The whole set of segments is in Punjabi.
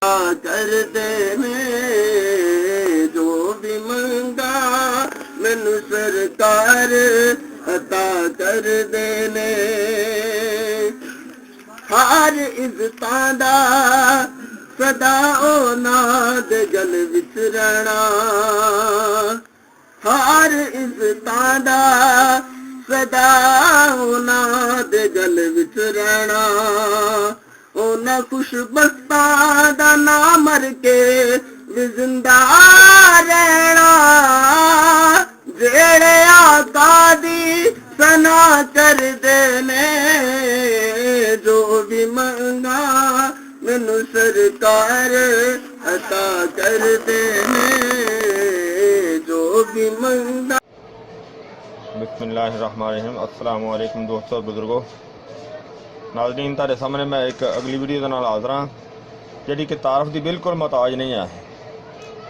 कर देने जो भी मंगा मैनू सरकार अता कर देने। हर इज्जतां दा सदा नाद गल विच रहना, हर इज्जतां दा सदा नाद गल विच रहना। उन्हें खुशबख्तां दा ना मर के भी जिंदा रहना, जेड़े आका दी सना कर देने जो भी मंगा मैनू सरकार अता कर देने जो भी मंगा। बिस्मिल्लाहिर्रहमानिर्रहीम। अस्सलाम वालेकुम दोस्तों बुजुर्गो नाज़रीन, तुहाडे सामने मैं एक अगली वीडियो दे नाल हाज़र हाँ जिहड़ी कि तारफ दी बिल्कुल मोहताज नहीं है।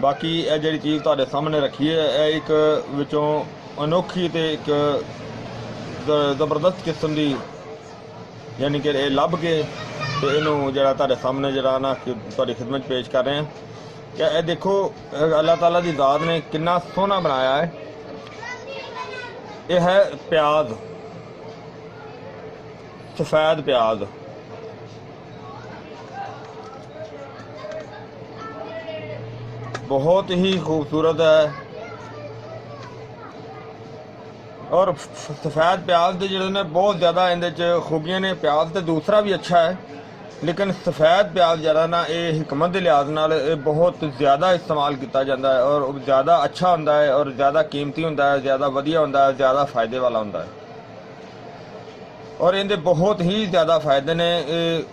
बाकी यह जिहड़ी चीज़ तुहाडे सामने रखी है यह एक विचों अनोखी ते एक ज़बरदस्त किस्म दी, यानी कि लभ के तो इनू जिहड़ा तुहाडे सामने जिहड़ा ना तुहाडी खिदमत पेश कर रहे हैं। क्या यह देखो अल्लाह ताला दी ज़ात ने कितना सोहना बनाया है। यह है प्याज, सफ़ेद प्याज। बहुत ही खूबसूरत है और सफ़ेद प्याज के जोड़े ने बहुत ज़्यादा इहदे खूबियां ने। प्याज तो दूसरा भी अच्छा है लेकिन सफ़ेद प्याज जरा ना ये हिकमत के लिहाज नाल बहुत ज़्यादा इस्तेमाल किया जाता है और ज़्यादा अच्छा होंदा है और ज़्यादा कीमती होंदा है, ज़्यादा वधिया होंदा है, ज़्यादा फ़ायदे वाला होंदा है और इनके बहुत ही ज़्यादा फ़ायदे ने।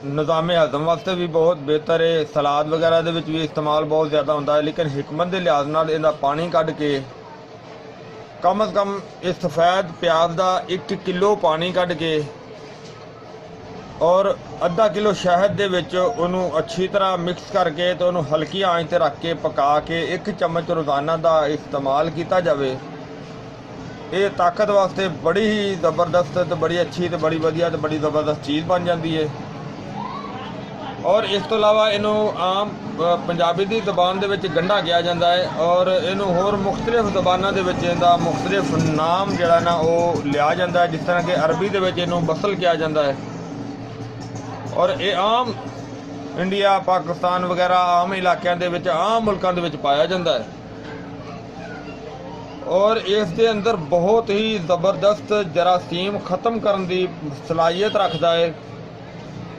निज़ाम हज़म वास्ते भी बहुत बेहतर है, सलाद वगैरह दे विच भी इस्तेमाल बहुत ज़्यादा होंदा है। लेकिन हिकमत के लिहाज नाल इहदा पानी कढ़ के कम अज़ कम इस सफ़ेद प्याज का 1 किलो पानी कढ़ के और अद्धा किलो शहद दे विच उहनूं अच्छी तरह मिक्स करके तो उहनूं हल्की आंच ते रख के पका के 1 चम्मच रोज़ाना का इस्तेमाल किया जाए। ये ताकत वास्ते बड़ी ही ज़बरदस्त तो बड़ी अच्छी तो बड़ी वधिया तो बड़ी ज़बरदस्त चीज़ बन जाती है। और इस तो अलावा इनू आम पंजाबी की ज़बान दे विच गंढा किया जाता है और इनू होर मुख्तलिफ ज़बानों के विच इहदा मुख्तलिफ नाम जिहड़ा ना वो लिया जाता है। जिस तरह कि अरबी दे विच इनू बसल किया जाता है और ये आम इंडिया पाकिस्तान वगैरह आम इलाकों के विच आम मुल्कों के विच पाया जाता है और इसके अंदर बहुत ही ज़बरदस्त जरासीम ख़त्म करने की सलाहियत रखता है।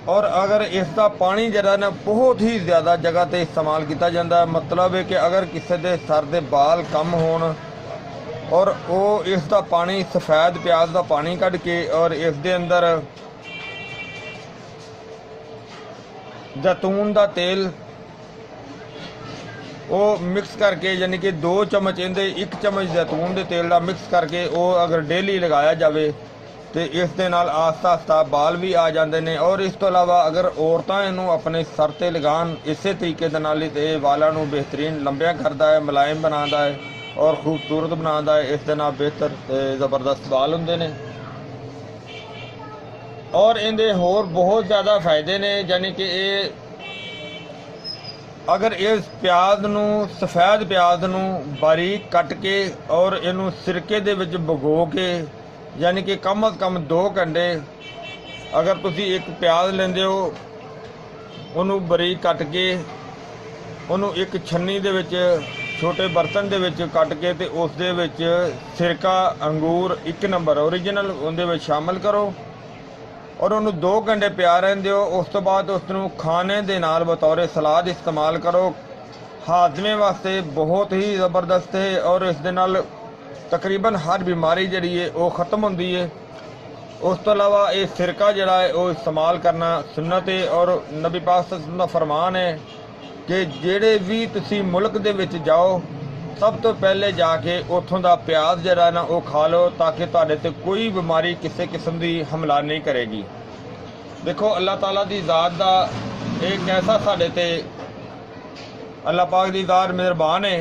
और अगर इसका पानी जरा ना बहुत ही ज़्यादा जगह पर इस्तेमाल किया जाता है, मतलब है कि अगर किसी के सर के बाल कम होन और वो इसका पानी सफ़ेद प्याज का पानी कढ़ के और इसके अंदर जैतून का तेल वो मिक्स करके, यानी कि 2 चम्मच इहदे 1 चम्मच जैतून के तेल का मिक्स करके वो अगर डेली लगाया जाए तो इस दे नाल आस्ता आस्ता बाल भी आ जाते हैं। और इस तो अलावा अगर औरतां इनू अपने सर ते लगान इस तरीके दे नाल ही वालों को बेहतरीन लंबिया करता है, मुलायम बनाता है और खूबसूरत बनाता है। इस दे नाल बेहतर ज़बरदस्त बाल होंदे ने और इहदे होर बहुत ज़्यादा फायदे ने। यानी कि ये अगर इस प्याज नू सफ़ेद प्याज नू बारीक कट के और इनू सिरके दे विच भगो के, यानी कि कम अज़ कम 2 घंटे अगर तुसी एक प्याज लेंदे हो उन्होंने बारीक कट के उन्होंने एक छन्नी दे विच छोटे बर्तन दे विच कट के ते उस दे विच सिरका अंगूर 1 नंबर ओरिजिनल उहदे विच शामिल करो और उन्होंने 2 घंटे पिया रहन दिओ। उस तो बाद उसनूं खाने दे नाल बतौर सलाद इस्तेमाल करो। हाजमे वास्ते बहुत ही ज़बरदस्त है और इस दे नाल तकरीबन हर बीमारी जिहड़ी है वो ख़त्म होंदी है। उस तो अलावा ये सिरका जिहड़ा है वो इस्तेमाल करना सुन्नत है और नबी पाक सल्लल्लाहु अलैहि वसल्लम दा फरमान है कि जिहड़े भी तुसी मुल्क दे विच जाओ सब तो पहले जाके उतों का प्याज जरा ना वो खा लो ताकि तुहाडे ते कोई बीमारी किसी किस्म की हमला नहीं करेगी। देखो अल्लाह ताला की ज़ात का एक ऐसा साडे ते अल्लाह पाक की ज़ात मेहरबान है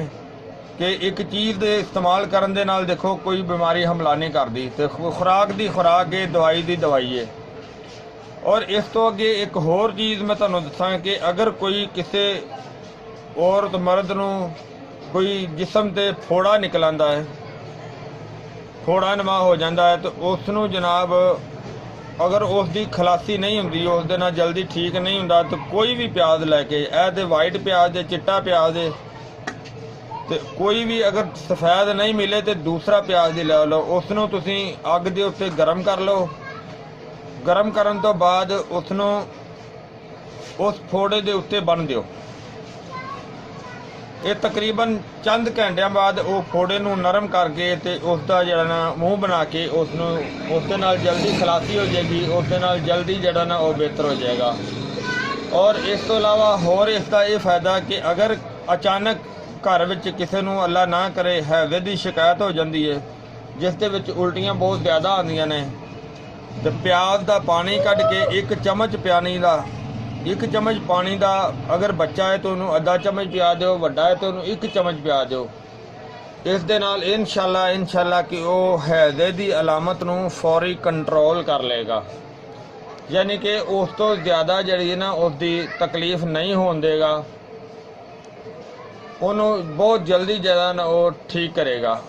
कि एक चीज़ के इस्तेमाल करन दे नाल देखो कोई बीमारी हमला नहीं करती। तो खुराक की खुराक है, दवाई की दवाई है। ਔਰ ਇਸ ਤੋਂ ਅੱਗੇ ਇੱਕ ਹੋਰ ਚੀਜ਼ ਮੈਂ ਤੁਹਾਨੂੰ ਦੱਸਾਂ ਕਿ ਅਗਰ ਕੋਈ ਕਿਸੇ ਔਰਤ ਮਰਦ ਨੂੰ ਕੋਈ ਜਿਸਮ ਤੇ ਫੋੜਾ ਨਿਕਲ ਆਉਂਦਾ ਹੈ, ਫੋੜਾ ਨਮਾ ਹੋ ਜਾਂਦਾ ਹੈ, ਤਾਂ ਉਸ ਨੂੰ ਜਨਾਬ ਅਗਰ ਉਸ ਦੀ ਖਲਾਸੀ ਨਹੀਂ ਹੁੰਦੀ, ਉਸ ਦੇ ਨਾਲ ਜਲਦੀ ਠੀਕ ਨਹੀਂ ਹੁੰਦਾ, ਤਾਂ ਕੋਈ ਵੀ ਪਿਆਜ਼ ਲੈ ਕੇ, ਇਹ ਤੇ ਵਾਈਟ ਪਿਆਜ਼ ਦੇ, ਚਿੱਟਾ ਪਿਆਜ਼ ਦੇ, ਤੇ ਕੋਈ ਵੀ ਅਗਰ ਸਫੈਦ ਨਹੀਂ ਮਿਲੇ ਤੇ ਦੂਸਰਾ ਪਿਆਜ਼ ਦੀ ਲੈ ਲਓ। ਉਸ ਨੂੰ ਤੁਸੀਂ ਅੱਗ ਦੇ ਉੱਤੇ ਗਰਮ ਕਰ ਲਓ। ਗਰਮ ਕਰਨ ਤੋਂ ਬਾਅਦ ਉਸ ਨੂੰ ਉਸ ਫੋੜੇ ਦੇ ਉੱਤੇ ਬੰਨ੍ਹ ਦਿਓ। ਇਹ ਤਕਰੀਬਨ ਚੰਦ ਘੰਟਿਆਂ ਬਾਅਦ ਉਹ ਫੋੜੇ ਨੂੰ ਨਰਮ ਕਰਕੇ ਤੇ ਉਸ ਦਾ ਜਿਹੜਾ ਨਾ ਮੂੰਹ ਬਣਾ ਕੇ ਉਸ ਨੂੰ, ਉਸ ਦੇ ਨਾਲ ਜਲਦੀ ਖਲਾਸੀ ਹੋ ਜਾਏਗੀ, ਉਸ ਦੇ ਨਾਲ ਜਲਦੀ ਜਿਹੜਾ ਨਾ ਉਹ ਬਿਹਤਰ ਹੋ ਜਾਏਗਾ। ਔਰ ਇਸ ਤੋਂ ਇਲਾਵਾ ਹੋਰ ਇਸ ਦਾ ਇਹ ਫਾਇਦਾ ਕਿ ਅਗਰ ਅਚਾਨਕ ਘਰ ਵਿੱਚ ਕਿਸੇ ਨੂੰ ਅੱਲਾ ਨਾ ਕਰੇ ਹੈਵੇ ਦੀ ਸ਼ਿਕਾਇਤ ਹੋ ਜਾਂਦੀ ਹੈ, ਜਿਸ ਦੇ ਵਿੱਚ ਉਲਟੀਆਂ ਬਹੁਤ ਜ਼ਿਆਦਾ ਆਉਂਦੀਆਂ ਨੇ, ਤੇ ਪਿਆਜ਼ ਦਾ ਪਾਣੀ ਕੱਢ ਕੇ ਇੱਕ ਚਮਚ ਪਾਣੀ ਦਾ ਅਗਰ ਬੱਚਾ ਹੈ ਤਾਂ ਉਹਨੂੰ ਅੱਧਾ ਚਮਚ ਪਿਆ ਦਿਓ, ਵੱਡਾ ਹੈ ਤਾਂ ਉਹਨੂੰ 1 ਚਮਚ ਪਿਆ ਦਿਓ। ਇਸ ਦੇ ਨਾਲ ਇਨਸ਼ਾਅੱਲਾ ਕਿ ਉਹ ਹੈਜ਼ੇ ਦੀ ਅਲਾਮਤ ਨੂੰ ਫੌਰੀ ਕੰਟਰੋਲ ਕਰ ਲਏਗਾ, ਯਾਨੀ ਕਿ ਉਸ ਤੋਂ ਜ਼ਿਆਦਾ ਜਿਹੜੀ ਨਾ ਉਸ ਦੀ ਤਕਲੀਫ ਨਹੀਂ ਹੋਣ ਦੇਗਾ, ਉਹਨੂੰ ਬਹੁਤ ਜਲਦੀ ਜਿਹੜਾ ਨਾ ਉਹ ਠੀਕ ਕਰੇਗਾ।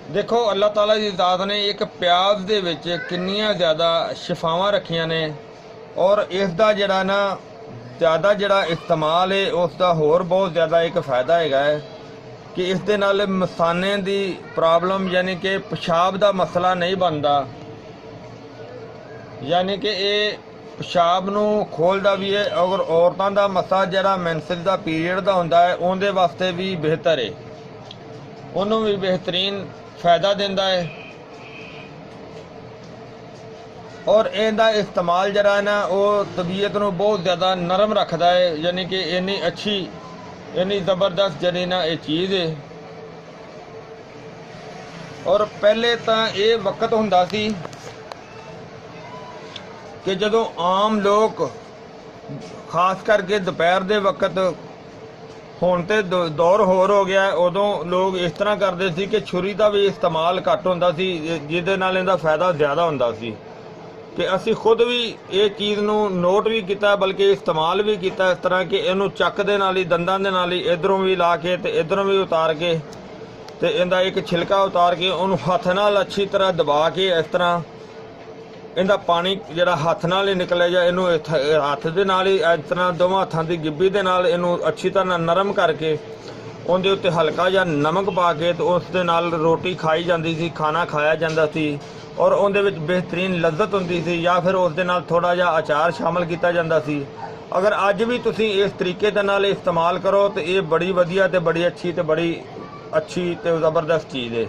ਦੇਖੋ ਅੱਲਾਹ ਤਾਲਾ ਦੀ ਜ਼ਾਤ ਨੇ ਇੱਕ ਪਿਆਜ਼ ਦੇ ਵਿੱਚ ਕਿੰਨੀਆਂ ਜ਼ਿਆਦਾ ਸ਼ਿਫਾਵਾਂ ਰੱਖੀਆਂ ਨੇ, ਔਰ ਇਸ ਦਾ ਜਿਹੜਾ ਨਾ ਜ਼ਿਆਦਾ ਜਿਹੜਾ ਇਸਤੇਮਾਲ ਹੈ ਉਸ ਦਾ ਹੋਰ ਬਹੁਤ ਜ਼ਿਆਦਾ ਇੱਕ ਫਾਇਦਾ ਹੈਗਾ ਹੈ ਕਿ ਇਸ ਦੇ ਨਾਲ ਮਸਾਨੇ ਦੀ ਪ੍ਰੋਬਲਮ, ਯਾਨੀ ਕਿ ਪਿਸ਼ਾਬ ਦਾ ਮਸਲਾ ਨਹੀਂ ਬਣਦਾ, ਯਾਨੀ ਕਿ ਇਹ ਪਿਸ਼ਾਬ ਨੂੰ ਖੋਲ੍ਹਦਾ ਵੀ ਹੈ। ਅਗਰ ਔਰਤਾਂ ਦਾ ਮਸਾ ਜਿਹੜਾ ਮੈਂਸਸ ਦਾ ਪੀਰੀਅਡ ਦਾ ਹੁੰਦਾ ਹੈ ਉਹਦੇ ਵਾਸਤੇ ਵੀ ਬਿਹਤਰ ਹੈ, ਉਹਨੂੰ ਵੀ ਬਿਹਤਰੀਨ ਫਾਇਦਾ ਦਿੰਦਾ ਹੈ। ਔਰ ਇਹਦਾ ਇਸਤੇਮਾਲ ਜਿਹੜਾ ਹੈ ਨਾ ਉਹ ਤਬੀਅਤ ਨੂੰ ਬਹੁਤ ਜ਼ਿਆਦਾ ਨਰਮ ਰੱਖਦਾ ਹੈ, ਯਾਨੀ ਕਿ ਇੰਨੀ ਅੱਛੀ, ਇੰਨੀ ਜ਼ਬਰਦਸਤ ਜਿਹੜੀ ਨਾ ਇਹ ਚੀਜ਼ ਹੈ। ਔਰ ਪਹਿਲੇ ਤਾਂ ਇਹ ਵਕਤ ਹੁੰਦਾ ਸੀ ਕਿ ਜਦੋਂ ਆਮ ਲੋਕ ਖਾਸ ਕਰਕੇ ਦੁਪਹਿਰ ਦੇ ਵਕਤ, ਹੁਣ ਤੇ ਦੌਰ ਹੋਰ ਹੋ ਗਿਆ, ਉਦੋਂ ਲੋਕ ਇਸ ਤਰ੍ਹਾਂ ਕਰਦੇ ਸੀ ਕਿ ਛੁਰੀ ਦਾ ਵੀ ਇਸਤੇਮਾਲ ਘੱਟ ਹੁੰਦਾ ਸੀ, ਜਿਹਦੇ ਨਾਲ ਇਹਦਾ ਫਾਇਦਾ ਜ਼ਿਆਦਾ ਹੁੰਦਾ ਸੀ। ਕਿ ਅਸੀਂ ਖੁਦ ਵੀ ਇਹ ਚੀਜ਼ ਨੂੰ ਨੋਟ ਵੀ ਕੀਤਾ, ਬਲਕਿ ਇਸਤੇਮਾਲ ਵੀ ਕੀਤਾ, ਇਸ ਤਰ੍ਹਾਂ ਕਿ ਇਹਨੂੰ ਚੱਕ ਦੇ ਨਾਲ ਹੀ, ਦੰਦਾਂ ਦੇ ਨਾਲ ਹੀ ਇਧਰੋਂ ਵੀ ਲਾ ਕੇ ਤੇ ਇਧਰੋਂ ਵੀ ਉਤਾਰ ਕੇ ਤੇ ਇਹਦਾ ਇੱਕ ਛਿਲਕਾ ਉਤਾਰ ਕੇ ਉਹਨੂੰ ਹੱਥ ਨਾਲ ਅੱਛੀ ਤਰ੍ਹਾਂ ਦਬਾ ਕੇ, ਇਸ ਤਰ੍ਹਾਂ ਇਹਦਾ ਪਾਣੀ ਜਿਹੜਾ ਹੱਥ ਨਾਲ ਹੀ ਨਿਕਲੇ ਜਾ, ਇਹਨੂੰ ਹੱਥ ਦੇ ਨਾਲ ਹੀ ਇਸ ਤਰ੍ਹਾਂ ਦੋਵਾਂ ਹੱਥਾਂ ਦੀ ਗਿੱਬੀ ਦੇ ਨਾਲ ਇਹਨੂੰ ਅੱਛੀ ਤਰ੍ਹਾਂ ਨਰਮ ਕਰਕੇ ਉਹਦੇ ਉੱਤੇ ਹਲਕਾ ਜਿਹਾ ਨਮਕ ਪਾ ਕੇ ਤੇ ਉਸ ਦੇ ਨਾਲ ਰੋਟੀ ਖਾਈ ਜਾਂਦੀ ਸੀ, ਖਾਣਾ ਖਾਇਆ ਜਾਂਦਾ ਸੀ, ਔਰ ਉਹਦੇ ਵਿੱਚ ਬਿਹਤਰੀਨ ਲਜ਼ਤ ਹੁੰਦੀ ਸੀ। ਜਾਂ ਫਿਰ ਉਸ ਦੇ ਨਾਲ ਥੋੜਾ ਜਿਹਾ ਅਚਾਰ ਸ਼ਾਮਲ ਕੀਤਾ ਜਾਂਦਾ ਸੀ। ਅਗਰ ਅੱਜ ਵੀ ਤੁਸੀਂ ਇਸ ਤਰੀਕੇ ਦੇ ਨਾਲ ਇਸਤੇਮਾਲ ਕਰੋ ਤੇ ਇਹ ਬੜੀ ਵਧੀਆ ਤੇ ਬੜੀ ਅੱਛੀ ਤੇ ਜ਼ਬਰਦਸਤ ਚੀਜ਼ ਹੈ।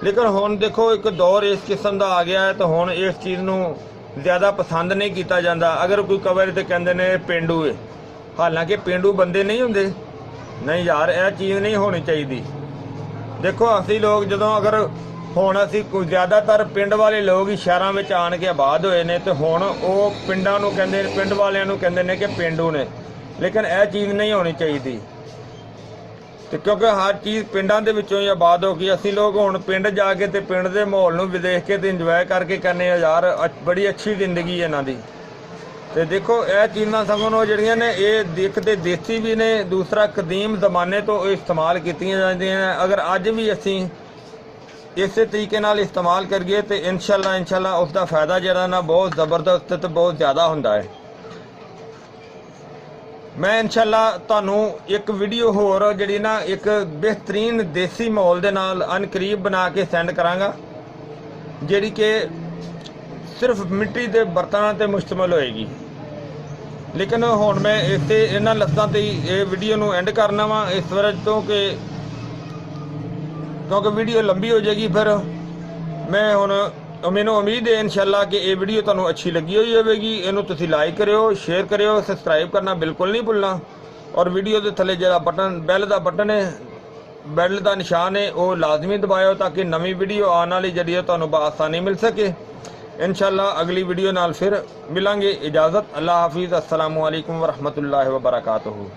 ਲੇਕਿਨ ਹੁਣ ਦੇਖੋ ਇੱਕ ਦੌਰ ਇਸ ਕਿਸਮ ਦਾ ਆ ਗਿਆ ਹੈ ਤਾਂ ਹੁਣ ਇਸ ਚੀਜ਼ ਨੂੰ ਜ਼ਿਆਦਾ ਪਸੰਦ ਨਹੀਂ ਕੀਤਾ ਜਾਂਦਾ। ਅਗਰ ਕੋਈ ਕਵਰ ਤੇ ਕਹਿੰਦੇ ਨੇ ਪੇਂਡੂ ਹੈ, ਹਾਲਾਂਕਿ ਪੇਂਡੂ ਬੰਦੇ ਨਹੀਂ ਹੁੰਦੇ। ਨਹੀਂ ਯਾਰ, ਇਹ ਚੀਜ਼ ਨਹੀਂ ਹੋਣੀ ਚਾਹੀਦੀ। ਦੇਖੋ ਅਸੀਂ ਲੋਕ ਜਦੋਂ ਅਗਰ ਹੁਣ ਅਸੀਂ ਕੋਈ ਜ਼ਿਆਦਾਤਰ ਪਿੰਡ ਵਾਲੇ ਲੋਕ ਹੀ ਸ਼ਹਿਰਾਂ ਵਿੱਚ ਆਣ ਕੇ ਆਬਾਦ ਹੋਏ ਨੇ ਤੇ ਹੁਣ ਉਹ ਪਿੰਡਾਂ ਨੂੰ ਕਹਿੰਦੇ ਨੇ, ਪਿੰਡ ਵਾਲਿਆਂ ਨੂੰ ਕਹਿੰਦੇ ਨੇ ਕਿ ਪੇਂਡੂ ਨੇ, ਲੇਕਿਨ ਇਹ ਚੀਜ਼ ਨਹੀਂ ਹੋਣੀ ਚਾਹੀਦੀ। ਤੇ ਕਿਉਂਕਿ ਹਰ ਚੀਜ਼ ਪਿੰਡਾਂ ਦੇ ਵਿੱਚੋਂ ਹੀ ਆਬਾਦ ਹੋ ਗਈ। ਅਸੀਂ ਲੋਕ ਹੁਣ ਪਿੰਡ ਜਾ ਕੇ ਤੇ ਪਿੰਡ ਦੇ ਮਾਹੌਲ ਨੂੰ ਵੀ ਦੇਖ ਕੇ ਤੇ ਇੰਜੋਏ ਕਰਕੇ ਕਰਨੇ ਆ ਯਾਰ, ਬੜੀ ਅੱਛੀ ਜ਼ਿੰਦਗੀ ਇਹਨਾਂ ਦੀ। ਤੇ ਦੇਖੋ ਇਹ ਚੀਜ਼ਾਂ ਸਗੋਂ ਜਿਹੜੀਆਂ ਨੇ ਇਹ ਇੱਕ ਤੇ ਦੇਸੀ ਵੀ ਨੇ, ਦੂਸਰਾ ਕਦੀਮ ਜ਼ਮਾਨੇ ਤੋਂ ਇਸਤੇਮਾਲ ਕੀਤੀਆਂ ਜਾਂਦੀਆਂ ਨੇ। ਅਗਰ ਅੱਜ ਵੀ ਅਸੀਂ ਇਸੇ ਤਰੀਕੇ ਨਾਲ ਇਸਤੇਮਾਲ ਕਰੀਏ ਤੇ ਇਨਸ਼ਾਅੱਲਾ ਉਸ ਦਾ ਫਾਇਦਾ ਜਿਹੜਾ ਨਾ ਬਹੁਤ ਜ਼ਬਰਦਸਤ ਤੇ ਬਹੁਤ ਜ਼ਿਆਦਾ ਹੁੰਦਾ ਹੈ। ਮੈਂ ਇਨਸ਼ਾਅੱਲਾ ਤੁਹਾਨੂੰ ਇੱਕ ਵੀਡੀਓ ਹੋਰ ਜਿਹੜੀ ਨਾ ਇੱਕ ਬਿਹਤਰੀਨ ਦੇਸੀ ਮਾਹੌਲ ਦੇ ਨਾਲ ਅਨਕਰੀਬ ਬਣਾ ਕੇ ਸੈਂਡ ਕਰਾਂਗਾ, ਜਿਹੜੀ ਕਿ ਸਿਰਫ ਮਿੱਟੀ ਦੇ ਬਰਤਨਾਂ ਤੇ ਮੁਸ਼ਤਮਲ ਹੋਏਗੀ। ਲੇਕਿਨ ਹੁਣ ਮੈਂ ਇੱਥੇ ਇਹਨਾਂ ਲਫ਼ਜ਼ਾਂ ਤੇ ਹੀ ਇਹ ਵੀਡੀਓ ਨੂੰ ਐਂਡ ਕਰਨਾ ਵਾ ਇਸ ਵਜ੍ਹਾ ਤੋਂ ਕਿ ਕਿਉਂਕਿ ਵੀਡੀਓ ਲੰਬੀ ਹੋ ਜਾਏਗੀ। ਫਿਰ ਮੈਂ ਹੁਣ ਮੈਨੂੰ ਉਮੀਦ ਹੈ ਇਨਸ਼ਾਅੱਲਾ ਕਿ ਇਹ ਵੀਡੀਓ ਤੁਹਾਨੂੰ ਅੱਛੀ ਲੱਗੀ ਹੋਈ ਹੋਵੇਗੀ। ਇਹਨੂੰ ਤੁਸੀਂ ਲਾਈਕ ਕਰਿਓ, ਸ਼ੇਅਰ ਕਰਿਓ, ਸਬਸਕ੍ਰਾਈਬ ਕਰਨਾ ਬਿਲਕੁਲ ਨਹੀਂ ਭੁੱਲਣਾ। ਔਰ ਵੀਡੀਓ ਦੇ ਥੱਲੇ ਜਿਹੜਾ ਬਟਨ, ਬੈਲ ਦਾ ਬਟਨ ਹੈ, ਬੈਲ ਦਾ ਨਿਸ਼ਾਨ ਹੈ, ਉਹ ਲਾਜ਼ਮੀ ਦਬਾਇਓ ਤਾਂ ਕਿ ਨਵੀਂ ਵੀਡੀਓ ਆਉਣ ਵਾਲੀ ਜਿਹੜੀ ਹੈ ਤੁਹਾਨੂੰ ਬਆਸਾਨੀ ਮਿਲ ਸਕੇ। ਇਨਸ਼ਾਅੱਲਾ ਅਗਲੀ ਵੀਡੀਓ ਨਾਲ ਫਿਰ ਮਿਲਾਂਗੇ। ਇਜਾਜ਼ਤ, ਅੱਲਾ ਹਾਫਿਜ਼, अस्सलामु अलैकुम वरहमतुल्लाहि वबरकातुहू।